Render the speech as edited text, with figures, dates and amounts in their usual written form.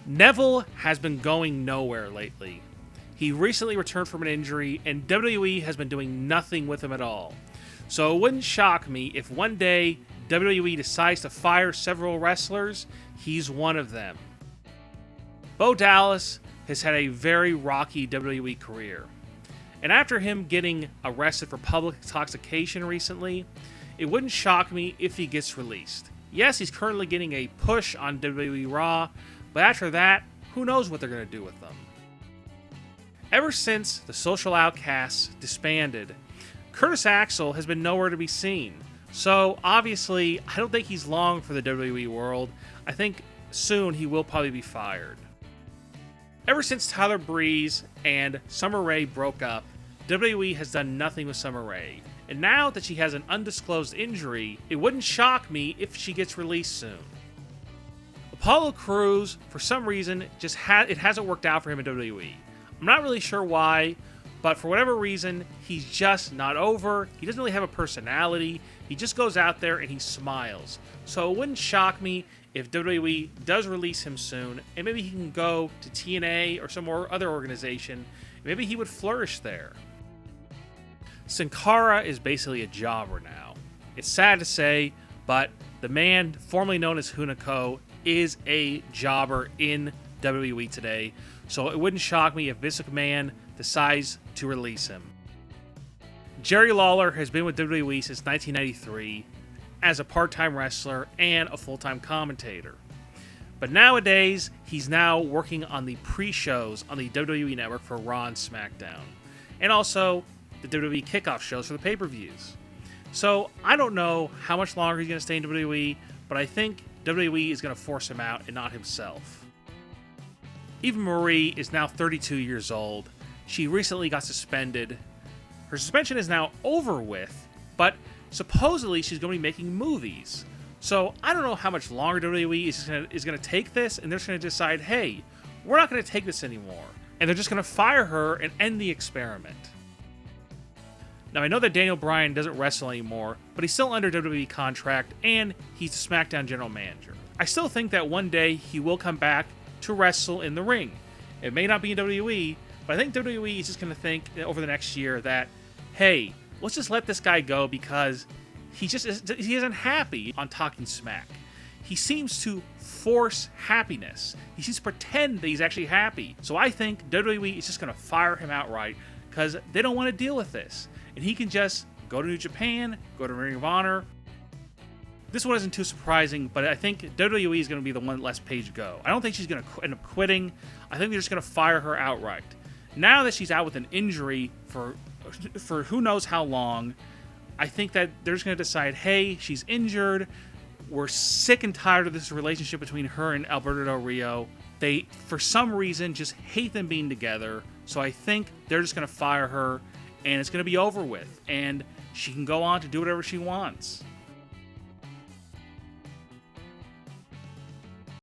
Neville has been going nowhere lately. He recently returned from an injury, and WWE has been doing nothing with him at all. So it wouldn't shock me if one day WWE decides to fire several wrestlers. He's one of them. Bo Dallas has had a very rocky WWE career. And after him getting arrested for public intoxication recently, it wouldn't shock me if he gets released. Yes, he's currently getting a push on WWE Raw, but after that, who knows what they're going to do with them. Ever since the Social Outcasts disbanded, Curtis Axel has been nowhere to be seen. So obviously, I don't think he's long for the WWE world. I think soon he will probably be fired. Ever since Tyler Breeze and Summer Rae broke up, WWE has done nothing with Summer Rae. And now that she has an undisclosed injury, it wouldn't shock me if she gets released soon. Apollo Cruz, for some reason, it hasn't worked out for him in WWE. I'm not really sure why, but for whatever reason, he's just not over. He doesn't really have a personality. He just goes out there and he smiles. So it wouldn't shock me if WWE does release him soon, and maybe he can go to TNA or some other organization. Maybe he would flourish there. Sin Cara is basically a jobber now. It's sad to say, but the man formerly known as Hunico is a jobber in WWE today, so it wouldn't shock me if Vince McMahon decides to release him. Jerry Lawler has been with WWE since 1993 as a part-time wrestler and a full-time commentator. But nowadays, he's now working on the pre-shows on the WWE Network for Raw and SmackDown, and also the WWE kickoff shows for the pay-per-views. So I don't know how much longer he's going to stay in WWE, but I think WWE is going to force him out and not himself. Eva Marie is now 32 years old. She recently got suspended. Her suspension is now over with, but supposedly she's going to be making movies. So I don't know how much longer WWE is going to take this, and they're just going to decide, hey, we're not going to take this anymore. And they're just going to fire her and end the experiment. Now, I know that Daniel Bryan doesn't wrestle anymore, but he's still under WWE contract, and he's the SmackDown general manager. I still think that one day he will come back to wrestle in the ring. It may not be in WWE, but I think WWE is just going to think over the next year that, hey, let's just let this guy go because he isn't happy on Talking Smack. He seems to force happiness. He seems to pretend that he's actually happy. So I think WWE is just going to fire him outright because they don't want to deal with this. And he can just go to New Japan, go to Ring of Honor. This one isn't too surprising, but I think WWE is going to be the one that lets Paige go. I don't think she's going to end up quitting. I think they're just going to fire her outright. Now that she's out with an injury for who knows how long, I think that they're just going to decide, hey, she's injured. We're sick and tired of this relationship between her and Alberto Del Rio. They, for some reason, just hate them being together. So I think they're just going to fire her, and it's going to be over with. And she can go on to do whatever she wants.